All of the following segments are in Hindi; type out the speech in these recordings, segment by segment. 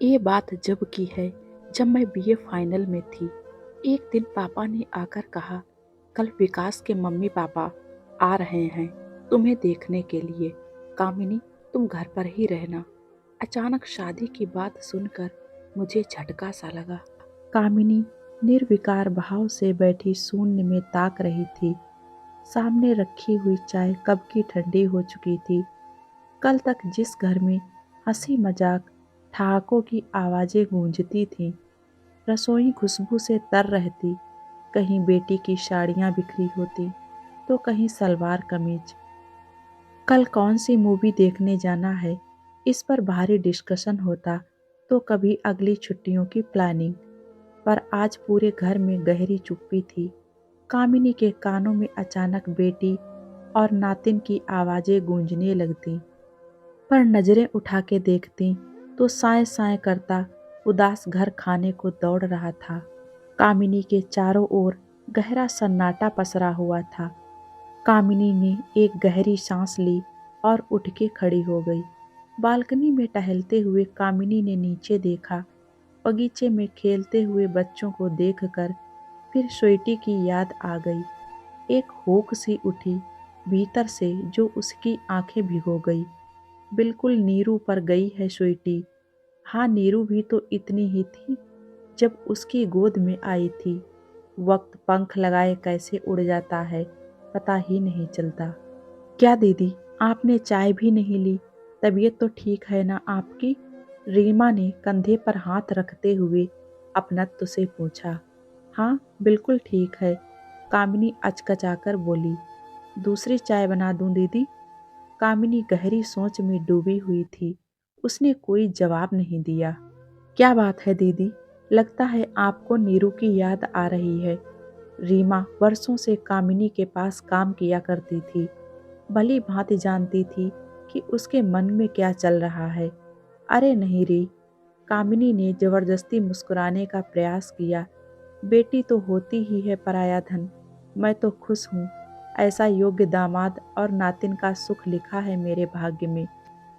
ये बात जब की है जब मैं बीए फाइनल में थी। एक दिन पापा ने आकर कहा, कल विकास के मम्मी पापा आ रहे हैं तुम्हें देखने के लिए। कामिनी, तुम घर पर ही रहना। अचानक शादी की बात सुनकर मुझे झटका सा लगा। कामिनी निर्विकार भाव से बैठी शून्य में ताक रही थी। सामने रखी हुई चाय कब की ठंडी हो चुकी थी। कल तक जिस घर में हंसी मजाक ठहाकों की आवाजें गूंजती थीं, रसोई खुशबू से तर रहती, कहीं बेटी की साड़ियाँ बिखरी होती तो कहीं सलवार कमीज। कल कौन सी मूवी देखने जाना है, इस पर भारी डिस्कशन होता तो कभी अगली छुट्टियों की प्लानिंग। पर आज पूरे घर में गहरी चुप्पी थी। कामिनी के कानों में अचानक बेटी और नातिन की आवाजें गूंजने लगती, पर नजरें उठा के देखती तो साए साए करता उदास घर खाने को दौड़ रहा था। कामिनी के चारों ओर गहरा सन्नाटा पसरा हुआ था। कामिनी ने एक गहरी सांस ली और उठ के खड़ी हो गई। बालकनी में टहलते हुए कामिनी ने नीचे देखा। बगीचे में खेलते हुए बच्चों को देखकर फिर स्वीटी की याद आ गई। एक हुक सी उठी भीतर से जो उसकी आंखें भिगो गई। बिल्कुल नीरू पर गई है स्वीटी। हाँ, नीरू भी तो इतनी ही थी जब उसकी गोद में आई थी। वक्त पंख लगाए कैसे उड़ जाता है पता ही नहीं चलता। क्या दीदी, आपने चाय भी नहीं ली? तबीयत तो ठीक है ना आपकी? रीमा ने कंधे पर हाथ रखते हुए अपनत्व से पूछा। हाँ, बिल्कुल ठीक है, कामिनी अचकचाकर बोली। दूसरी चाय बना दूं दीदी? कामिनी गहरी सोच में डूबी हुई थी। उसने कोई जवाब नहीं दिया। क्या बात है दीदी, लगता है आपको नीरू की याद आ रही है। रीमा वर्षों से कामिनी के पास काम किया करती थी, भली भांति जानती थी कि उसके मन में क्या चल रहा है। अरे नहीं री, कामिनी ने जबरदस्ती मुस्कुराने का प्रयास किया। बेटी तो होती ही है पराया धन। मैं तो खुश हूँ, ऐसा योग्य दामाद और नातिन का सुख लिखा है मेरे भाग्य में।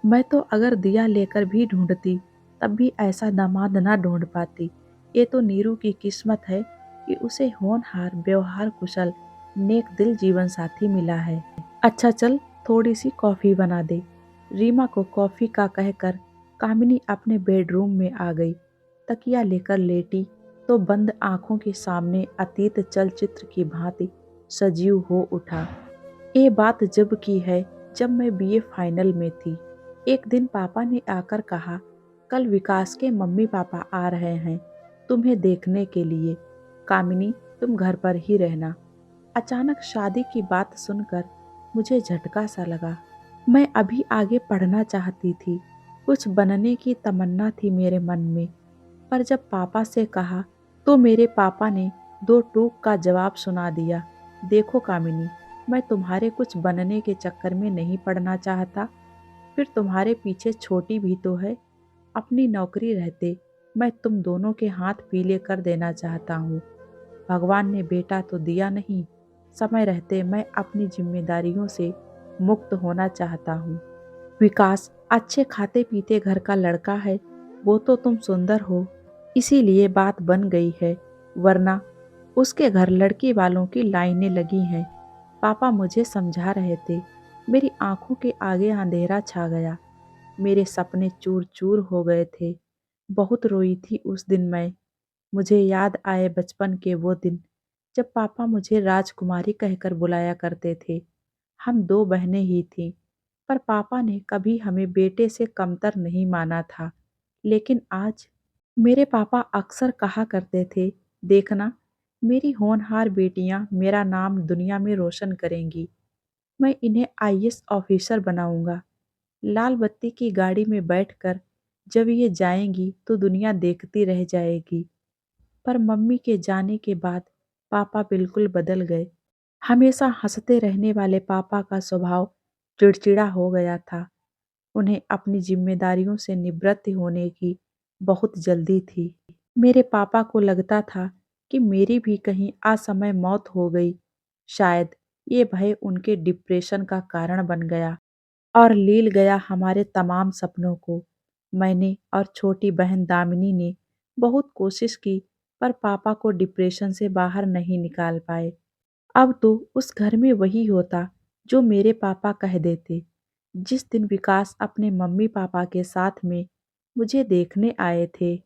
मैं तो अगर दिया लेकर भी ढूंढती तब भी ऐसा दामाद ना ढूंढ पाती। ये तो नीरू की किस्मत है कि उसे होनहार, व्यवहार कुशल, नेक दिल जीवन साथी मिला है। अच्छा चल, थोड़ी सी कॉफी बना दे। रीमा को कॉफी का कहकर कामिनी अपने बेडरूम में आ गई। तकिया लेकर लेटी तो बंद आंखों के सामने अतीत चलचित्र की भांति सजीव हो उठा। ये बात जब की है जब मैं बीए फाइनल में थी। एक दिन पापा ने आकर कहा, कल विकास के मम्मी पापा आ रहे हैं तुम्हें देखने के लिए। कामिनी, तुम घर पर ही रहना। अचानक शादी की बात सुनकर मुझे झटका सा लगा। मैं अभी आगे पढ़ना चाहती थी, कुछ बनने की तमन्ना थी मेरे मन में। पर जब पापा से कहा तो मेरे पापा ने दो टूक का जवाब सुना दिया। देखो कामिनी, मैं तुम्हारे कुछ बनने के चक्कर में नहीं पड़ना चाहता। फिर तुम्हारे पीछे छोटी भी तो है। अपनी नौकरी रहते मैं तुम दोनों के हाथ पीले कर देना चाहता हूँ। भगवान ने बेटा तो दिया नहीं। समय रहते मैं अपनी जिम्मेदारियों से मुक्त होना चाहता हूँ। विकास अच्छे खाते पीते घर का लड़का है, वो तो तुम सुंदर हो इसीलिए बात बन गई है, वरना उसके घर लड़की वालों की लाइनें लगी हैं। पापा मुझे समझा रहे थे। मेरी आंखों के आगे अंधेरा छा गया। मेरे सपने चूर चूर हो गए थे। बहुत रोई थी उस दिन मैं। मुझे याद आए बचपन के वो दिन जब पापा मुझे राजकुमारी कहकर बुलाया करते थे। हम दो बहनें ही थीं, पर पापा ने कभी हमें बेटे से कमतर नहीं माना था। लेकिन आज मेरे पापा अक्सर कहा करते थे, देखना, मेरी होनहार बेटियां मेरा नाम दुनिया में रोशन करेंगी। मैं इन्हें आईएएस ऑफिसर बनाऊंगा। लाल बत्ती की गाड़ी में बैठकर जब ये जाएंगी तो दुनिया देखती रह जाएगी। पर मम्मी के जाने के बाद पापा बिल्कुल बदल गए। हमेशा हंसते रहने वाले पापा का स्वभाव चिड़चिड़ा हो गया था। उन्हें अपनी जिम्मेदारियों से निवृत्त होने की बहुत जल्दी थी। मेरे पापा को लगता था कि मेरी भी कहीं असमय मौत हो गई। शायद ये भय उनके डिप्रेशन का कारण बन गया और लील गया हमारे तमाम सपनों को। मैंने और छोटी बहन दामिनी ने बहुत कोशिश की, पर पापा को डिप्रेशन से बाहर नहीं निकाल पाए। अब तो उस घर में वही होता जो मेरे पापा कह देते। जिस दिन विकास अपने मम्मी पापा के साथ में मुझे देखने आए थे,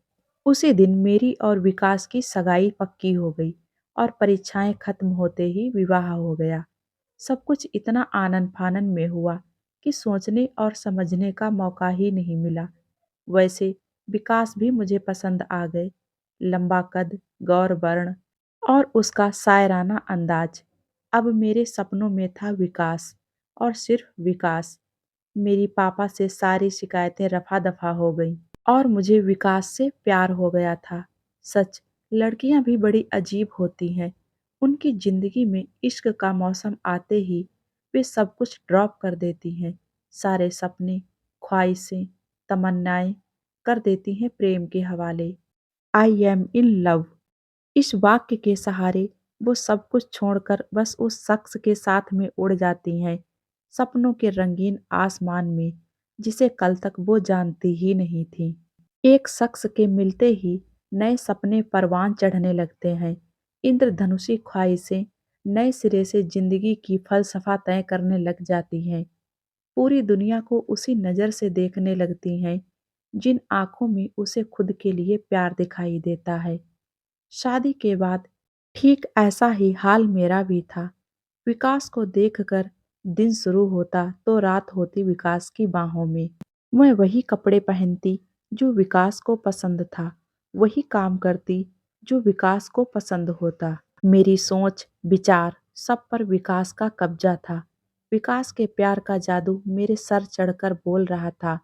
उसी दिन मेरी और विकास की सगाई पक्की हो गई और परीक्षाएं खत्म होते ही विवाह हो गया। सब कुछ इतना आनन फानन में हुआ कि सोचने और समझने का मौका ही नहीं मिला। वैसे विकास भी मुझे पसंद आ गए। लंबा कद, गौर वर्ण और उसका शायराना अंदाज। अब मेरे सपनों में था विकास, और सिर्फ विकास। मेरी पापा से सारी शिकायतें रफा दफा हो गईं और मुझे विकास से प्यार हो गया था। सच, लड़कियां भी बड़ी अजीब होती हैं। उनकी जिंदगी में इश्क का मौसम आते ही वे सब कुछ ड्रॉप कर देती हैं। सारे सपने, ख्वाहिशें, तमन्नाएं कर देती हैं प्रेम के हवाले। आई एम इन लव, इस वाक्य के सहारे वो सब कुछ छोड़कर बस उस शख्स के साथ में उड़ जाती हैं, सपनों के रंगीन आसमान में, जिसे कल तक वो जानती ही नहीं थी। एक शख्स के मिलते ही नए सपने परवान चढ़ने लगते हैं। इंद्रधनुषी ख्वाहिशें नए सिरे से जिंदगी की फलसफा तय करने लग जाती हैं। पूरी दुनिया को उसी नज़र से देखने लगती हैं जिन आंखों में उसे खुद के लिए प्यार दिखाई देता है। शादी के बाद ठीक ऐसा ही हाल मेरा भी था। विकास को देखकर दिन शुरू होता तो रात होती विकास की बाहों में। मैं वही कपड़े पहनती जो विकास को पसंद था, वही काम करती जो विकास को पसंद होता। मेरी सोच, विचार सब पर विकास का कब्जा था। विकास के प्यार का जादू मेरे सर चढ़कर बोल रहा था।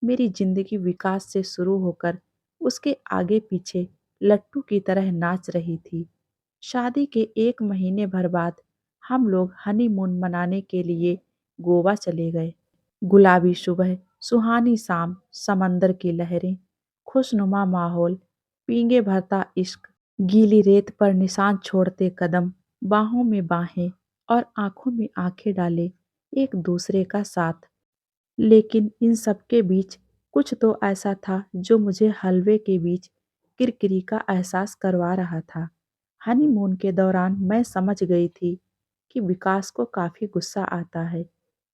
मेरी जिंदगी विकास से शुरू होकर उसके आगे पीछे लट्टू की तरह नाच रही थी। शादी के 1 महीने भर बाद हम लोग हनीमून मनाने के लिए गोवा चले गए। गुलाबी सुबह, सुहानी शाम, समंदर की लहरें, खुशनुमा माहौल, पींगे भरता इश्क, गीली रेत पर निशान छोड़ते कदम, बाहों में बाहें और आंखों में आंखें डाले एक दूसरे का साथ। लेकिन इन सब के बीच कुछ तो ऐसा था जो मुझे हलवे के बीच किरकिरी का एहसास करवा रहा था। हनीमून के दौरान मैं समझ गई थी कि विकास को काफी गुस्सा आता है।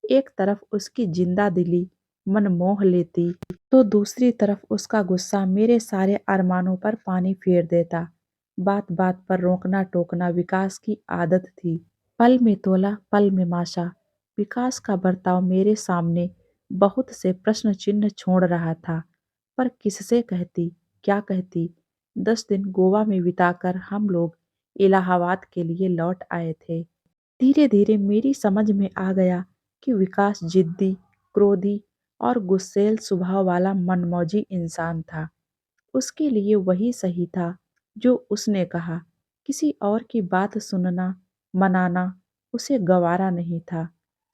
एक तरफ उसकी जिंदा दिली मन मोह लेती, तो दूसरी तरफ उसका गुस्सा मेरे सारे अरमानों पर पानी फेर देता। बात बात पर रोकना टोकना विकास की आदत थी। पल में तोला, पल में माशा। विकास का बर्ताव मेरे सामने बहुत से प्रश्न चिन्ह छोड़ रहा था। पर किससे कहती, क्या कहती? 10 दिन गोवा में बिताकर हम लोग इलाहाबाद के लिए लौट आए थे। धीरे धीरे मेरी समझ में आ गया कि विकास जिद्दी, क्रोधी और गुस्सैल स्वभाव वाला मनमौजी इंसान था। उसके लिए वही सही था जो उसने कहा। किसी और की बात सुनना, मनाना उसे गवारा नहीं था।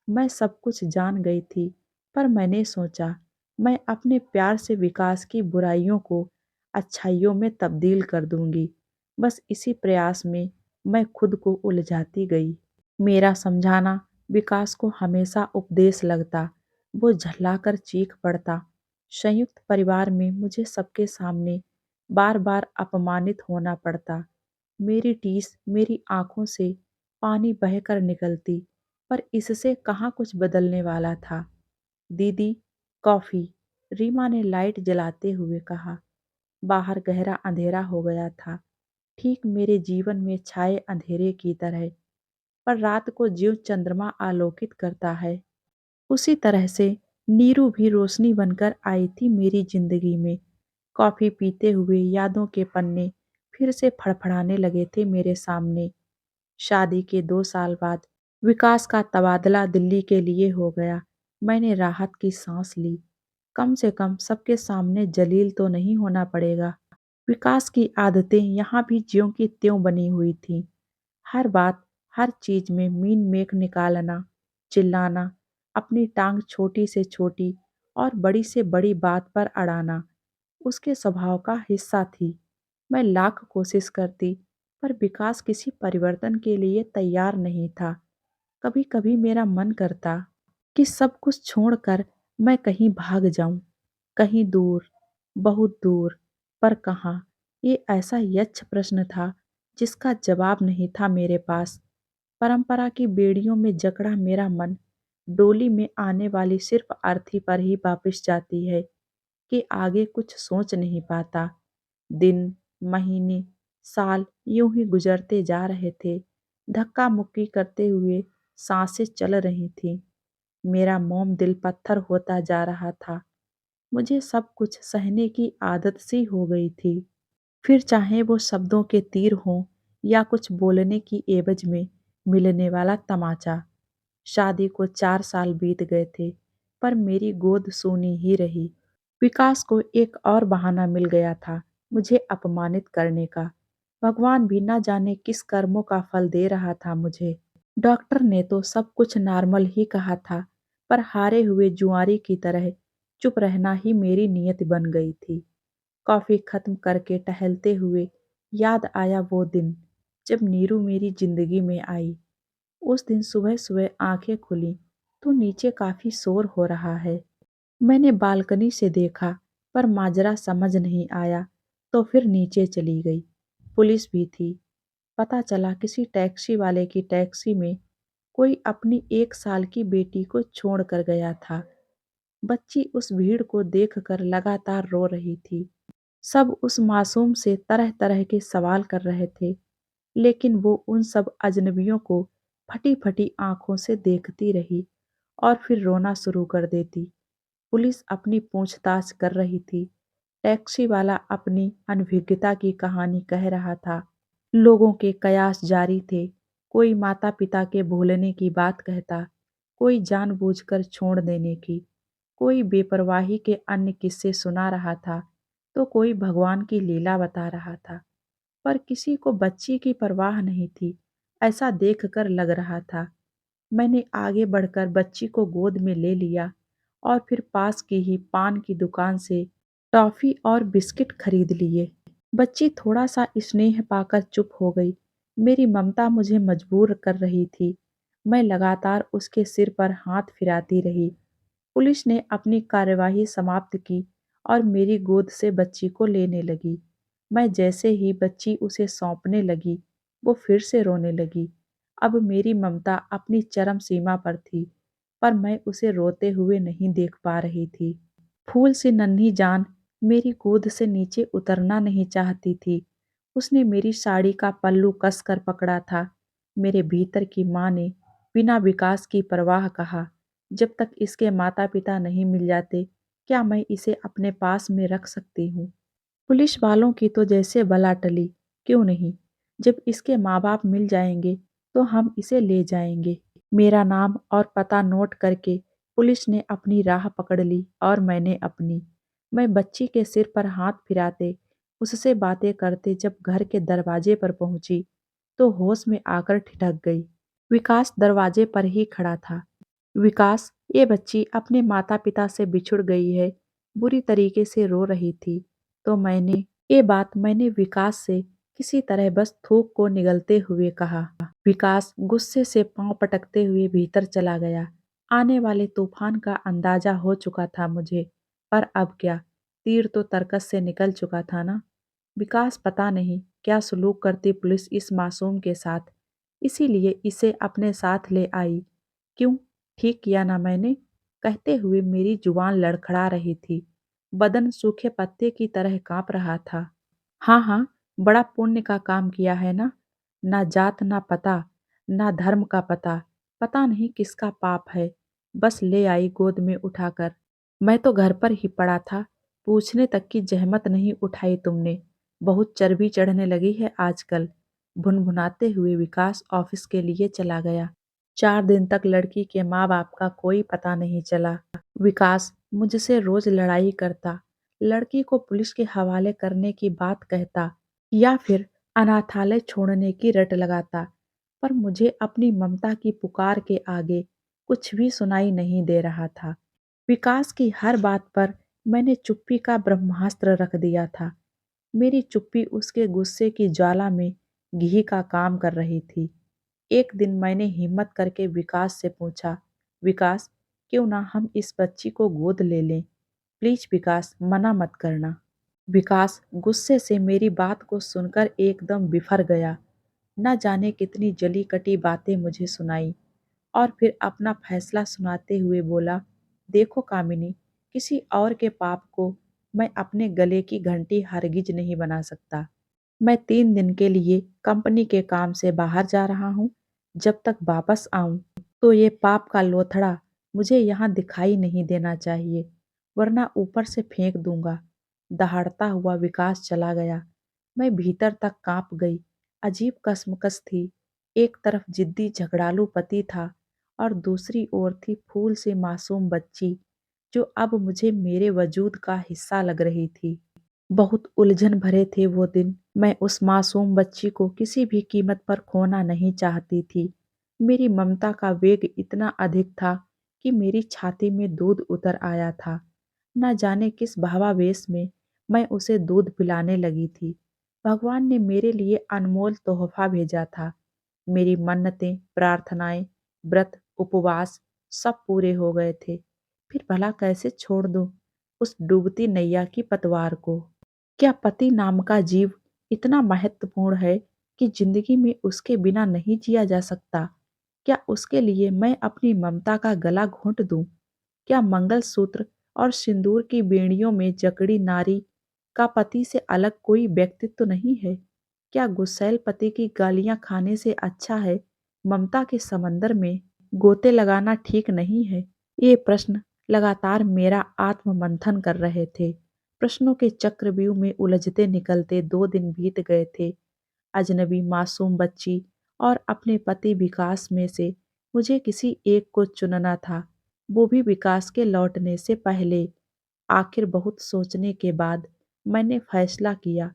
मैं सब कुछ जान गई थी, पर मैंने सोचा मैं अपने प्यार से विकास की बुराइयों को अच्छाइयों में तब्दील कर दूंगी। बस इसी प्रयास में मैं खुद को उलझाती गई। मेरा समझाना विकास को हमेशा उपदेश लगता। वो झल्लाकर चीख पड़ता। संयुक्त परिवार में मुझे सबके सामने बार बार अपमानित होना पड़ता। मेरी टीस मेरी आंखों से पानी बहकर निकलती, पर इससे कहाँ कुछ बदलने वाला था। दीदी, कॉफी, रीमा ने लाइट जलाते हुए कहा। बाहर गहरा अंधेरा हो गया था, ठीक मेरे जीवन में छाए अंधेरे की तरह। पर रात को ज्यों चंद्रमा आलोकित करता है, उसी तरह से नीरू भी रोशनी बनकर आई थी मेरी जिंदगी में। कॉफी पीते हुए यादों के पन्ने फिर से फड़फड़ाने लगे थे मेरे सामने। शादी के 2 साल बाद विकास का तबादला दिल्ली के लिए हो गया। मैंने राहत की सांस ली। कम से कम सबके सामने जलील तो नहीं होना पड़ेगा। विकास की आदतें यहाँ भी ज्यों की त्यों बनी हुई थीं। हर बात, हर चीज में मीन मेख निकालना, चिल्लाना, अपनी टांग छोटी से छोटी और बड़ी से बड़ी बात पर अड़ाना उसके स्वभाव का हिस्सा थी। मैं लाख कोशिश करती, पर विकास किसी परिवर्तन के लिए तैयार नहीं था। कभी कभी मेरा मन करता कि सब कुछ छोड़कर मैं कहीं भाग जाऊं, कहीं दूर, बहुत दूर, पर कहाँ? ये ऐसा यक्ष प्रश्न था जिसका जवाब नहीं था मेरे पास। परंपरा की बेड़ियों में जकड़ा मेरा मन डोली में आने वाली सिर्फ अर्थी पर ही वापस जाती है कि आगे कुछ सोच नहीं पाता। दिन, महीने, साल यूं ही गुजरते जा रहे थे। धक्का मुक्की करते हुए सांसें चल रही थीं। मेरा मोम दिल पत्थर होता जा रहा था। मुझे सब कुछ सहने की आदत सी हो गई थी। फिर चाहे वो शब्दों के तीर हों या कुछ बोलने की एवज में मिलने वाला तमाचा। शादी को 4 साल बीत गए थे, पर मेरी गोद सूनी ही रही। विकास को एक और बहाना मिल गया था मुझे अपमानित करने का। भगवान भी न जाने किस कर्मों का फल दे रहा था मुझे। डॉक्टर ने तो सब कुछ नॉर्मल ही कहा था, पर हारे हुए जुआरी की तरह चुप रहना ही मेरी नियत बन गई थी। कॉफी खत्म करके टहलते हुए याद आया वो दिन जब नीरू मेरी जिंदगी में आई। उस दिन सुबह सुबह आंखें खुली तो नीचे काफी शोर हो रहा है। मैंने बालकनी से देखा, पर माजरा समझ नहीं आया, तो फिर नीचे चली गई। पुलिस भी थी। पता चला किसी टैक्सी वाले की टैक्सी में कोई अपनी 1 साल की बेटी को छोड़ कर गया था। बच्ची उस भीड़ को देखकर लगातार रो रही थी। सब उस मासूम से तरह तरह के सवाल कर रहे थे, लेकिन वो उन सब अजनबियों को फटी फटी आंखों से देखती रही और फिर रोना शुरू कर देती। पुलिस अपनी पूछताछ कर रही थी। टैक्सी वाला अपनी अनभिज्ञता की कहानी कह रहा था। लोगों के कयास जारी थे। कोई माता पिता के भूलने की बात कहता, कोई जानबूझकर छोड़ देने की, कोई बेपरवाही के अन्य किस्से सुना रहा था, तो कोई भगवान की लीला बता रहा था। पर किसी को बच्ची की परवाह नहीं थी, ऐसा देखकर लग रहा था। मैंने आगे बढ़कर बच्ची को गोद में ले लिया और फिर पास की ही पान की दुकान से टॉफी और बिस्किट खरीद लिए। बच्ची थोड़ा सा स्नेह पाकर चुप हो गई। मेरी ममता मुझे मजबूर कर रही थी। मैं लगातार उसके सिर पर हाथ फिराती रही। पुलिस ने अपनी कार्यवाही समाप्त की और मेरी गोद से बच्ची को लेने लगी। मैं जैसे ही बच्ची उसे सौंपने लगी, वो फिर से रोने लगी। अब मेरी ममता अपनी चरम सीमा पर थी, पर मैं उसे रोते हुए नहीं देख पा रही थी। फूल सी नन्ही जान मेरी गोद से नीचे उतरना नहीं चाहती थी। उसने मेरी साड़ी का पल्लू कसकर पकड़ा था। मेरे भीतर की माँ ने बिना विकास की परवाह कहा, जब तक इसके माता पिता नहीं मिल जाते, क्या मैं इसे अपने पास में रख सकती हूँ? पुलिस वालों की तो जैसे बला टली, क्यों नहीं? जब इसके माँ बाप मिल जाएंगे तो हम इसे ले जाएंगे। मेरा नाम और पता नोट करके पुलिस ने अपनी राह पकड़ ली और मैंने अपनी। मैं बच्ची के सिर पर हाथ फिराते, उससे बातें करते जब घर के दरवाजे पर पहुंची, तो होश में आकर ठिठक गई। विकास दरवाजे पर ही खड़ा था। विकास, ये बच्ची अपने माता पिता से बिछुड़ गई है, बुरी तरीके से रो रही थी। तो ये बात मैंने विकास से किसी तरह बस थूक को निगलते हुए कहा। विकास गुस्से से पांव पटकते हुए भीतर चला गया। आने वाले तूफान का अंदाजा हो चुका था मुझे, पर अब क्या, तीर तो तरकस से निकल चुका था ना। विकास पता नहीं क्या सलूक करती पुलिस इस मासूम के साथ, इसीलिए इसे अपने साथ ले आई। क्यों, ठीक किया ना मैंने? कहते हुए मेरी जुबान लड़खड़ा रही थी। बदन सूखे पत्ते की तरह कांप रहा था। हाँ हाँ, बड़ा पुण्य का काम किया है ना। ना जात ना पता, ना धर्म का पता, पता नहीं किसका पाप है। बस ले आई गोद में उठाकर। मैं तो घर पर ही पड़ा था, पूछने तक की जहमत नहीं उठाई तुमने। बहुत चर्बी चढ़ने लगी है आजकल। भुनभुनाते हुए विकास ऑफिस के लिए चला गया। 4 दिन तक लड़की के माँ बाप का कोई पता नहीं चला। विकास मुझसे रोज लड़ाई करता, लड़की को पुलिस के हवाले करने की बात कहता या फिर अनाथालय छोड़ने की रट लगाता, पर मुझे अपनी ममता की पुकार के आगे कुछ भी सुनाई नहीं दे रहा था। विकास की हर बात पर मैंने चुप्पी का ब्रह्मास्त्र रख दिया था। मेरी चुप्पी उसके गुस्से की ज्वाला में घी का काम कर रही थी। एक दिन मैंने हिम्मत करके विकास से पूछा, विकास, क्यों ना हम इस बच्ची को गोद ले लें? प्लीज विकास, मना मत करना। विकास गुस्से से मेरी बात को सुनकर एकदम बिफर गया। न जाने कितनी जली कटी बातें मुझे सुनाई और फिर अपना फैसला सुनाते हुए बोला, देखो कामिनी, किसी और के पाप को मैं अपने गले की घंटी हरगिज नहीं बना सकता। मैं 3 दिन के लिए कंपनी के काम से बाहर जा रहा हूँ। जब तक वापस आऊं तो ये पाप का लोथड़ा मुझे यहाँ दिखाई नहीं देना चाहिए, वरना ऊपर से फेंक दूंगा। दहाड़ता हुआ विकास चला गया। मैं भीतर तक कांप गई। अजीब कसमकस थी। एक तरफ जिद्दी झगड़ालू पति था और दूसरी ओर थी फूल से मासूम बच्ची, जो अब मुझे मेरे वजूद का हिस्सा लग रही थी। बहुत उलझन भरे थे वो दिन। मैं उस मासूम बच्ची को किसी भी कीमत पर खोना नहीं चाहती थी। मेरी ममता का वेग इतना अधिक था कि मेरी छाती में दूध उतर आया था। न जाने किस भावावेश में मैं उसे दूध पिलाने लगी थी। भगवान ने मेरे लिए अनमोल तोहफा भेजा था। मेरी मन्नतें, प्रार्थनाएं, व्रत, उपवास सब पूरे हो गए थे। फिर भला कैसे छोड़ दूं उस डूबती नैया की पतवार को। क्या पति नाम का जीव इतना महत्वपूर्ण है कि जिंदगी में उसके बिना नहीं जिया जा सकता? क्या उसके लिए मैं अपनी ममता का गला घोंट दूं? क्या मंगलसूत्र और सिंदूर की बेड़ियों में जकड़ी नारी का पति से अलग कोई व्यक्तित्व नहीं है? क्या गुस्सैल पति की गालियां खाने से अच्छा है ममता के समंदर में गोते लगाना ठीक नहीं है? ये प्रश्न लगातार मेरा आत्म मंथन कर रहे थे। प्रश्नों के चक्रव्यूह में उलझते निकलते 2 दिन बीत गए थे। अजनबी मासूम बच्ची और अपने पति विकास में से मुझे किसी एक को चुनना था, वो भी विकास के लौटने से पहले। आखिर बहुत सोचने के बाद मैंने फैसला किया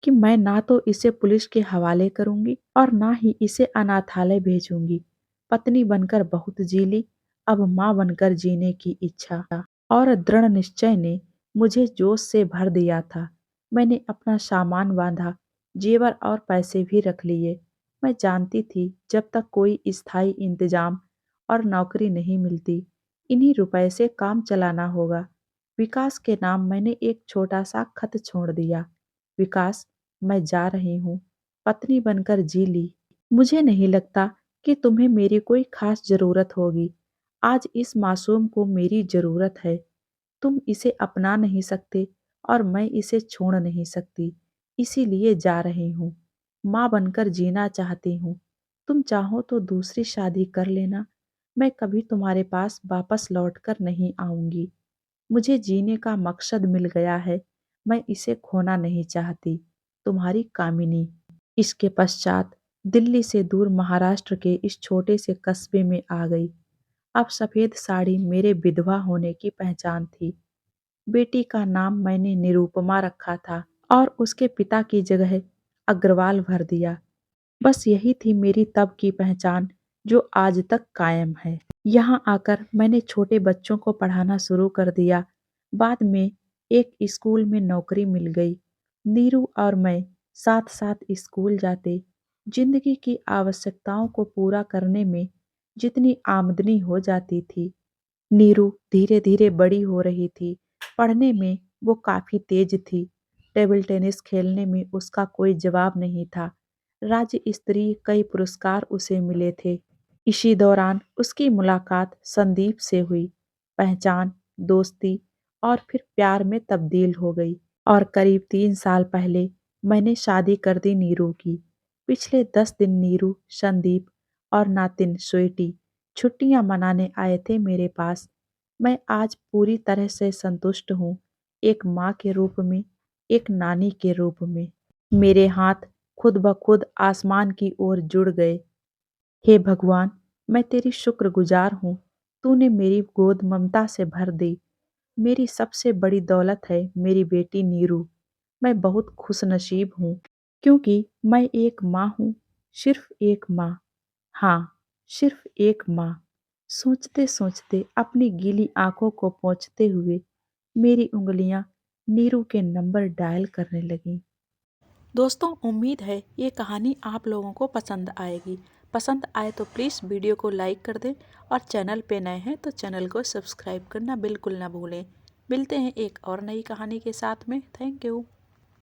कि मैं ना तो इसे पुलिस के हवाले करूंगी और ना ही इसे अनाथालय भेजूंगी। पत्नी बनकर बहुत जी ली, अब माँ बनकर जीने की इच्छा और दृढ़ निश्चय ने मुझे जोश से भर दिया था। मैंने अपना सामान बांधा, जेवर और पैसे भी रख लिए। मैं जानती थी जब तक कोई स्थायी इंतजाम और नौकरी नहीं मिलती, इन्हीं रुपए से काम चलाना होगा। विकास के नाम मैंने एक छोटा सा खत छोड़ दिया। विकास, मैं जा रही हूँ, पत्नी बनकर जी ली। मुझे नहीं लगता कि तुम्हें मेरी कोई खास जरूरत होगी। आज इस मासूम को मेरी जरूरत है। तुम इसे अपना नहीं सकते और मैं इसे छोड़ नहीं सकती, इसीलिए जा रही हूँ। माँ बनकर जीना चाहती हूँ। तुम चाहो तो दूसरी शादी कर लेना। मैं कभी तुम्हारे पास वापस लौट कर नहीं आऊंगी। मुझे जीने का मकसद मिल गया है, मैं इसे खोना नहीं चाहती। तुम्हारी कामिनी। इसके पश्चात दिल्ली से दूर महाराष्ट्र के इस छोटे से कस्बे में आ गई। अब सफेद साड़ी मेरे विधवा होने की पहचान थी। बेटी का नाम मैंने निरूपमा रखा था और उसके पिता की जगह अग्रवाल भर दिया। बस यही थी मेरी तब की पहचान, जो आज तक कायम है। यहाँ आकर मैंने छोटे बच्चों को पढ़ाना शुरू कर दिया। बाद में एक स्कूल में नौकरी मिल गई। नीरू और मैं साथ साथ स्कूल जाते। जिंदगी की आवश्यकताओं को पूरा करने में जितनी आमदनी हो जाती थी, नीरू धीरे धीरे बड़ी हो रही थी। पढ़ने में वो काफी तेज थी। टेबल टेनिस खेलने में उसका कोई जवाब नहीं था। राज्य स्तरीय कई पुरस्कार उसे मिले थे। इसी दौरान उसकी मुलाकात संदीप से हुई। पहचान, दोस्ती और फिर प्यार में तब्दील हो गई। और करीब 3 साल पहले मैंने शादी कर दी नीरू की। पिछले 10 दिन नीरू, संदीप और नातिन स्वीटी छुट्टियां मनाने आए थे मेरे पास। मैं आज पूरी तरह से संतुष्ट हूँ, एक माँ के रूप में, एक नानी के रूप में। मेरे हाथ खुद ब खुद आसमान की ओर जुड़ गए। हे भगवान, मैं तेरी शुक्रगुजार हूँ। तूने मेरी गोद ममता से भर दी। मेरी सबसे बड़ी दौलत है मेरी बेटी नीरू। मैं बहुत खुशनसीब हूँ, क्योंकि मैं एक माँ हूँ, सिर्फ एक माँ। हाँ, सिर्फ एक माँ। सोचते सोचते अपनी गीली आंखों को पोंछते हुए मेरी उंगलियां नीरू के नंबर डायल करने लगीं। दोस्तों, उम्मीद है ये कहानी आप लोगों को पसंद आएगी। पसंद आए तो प्लीज़ वीडियो को लाइक कर दें और चैनल पे नए हैं तो चैनल को सब्सक्राइब करना बिल्कुल ना भूलें। मिलते हैं एक और नई कहानी के साथ में। Thank you.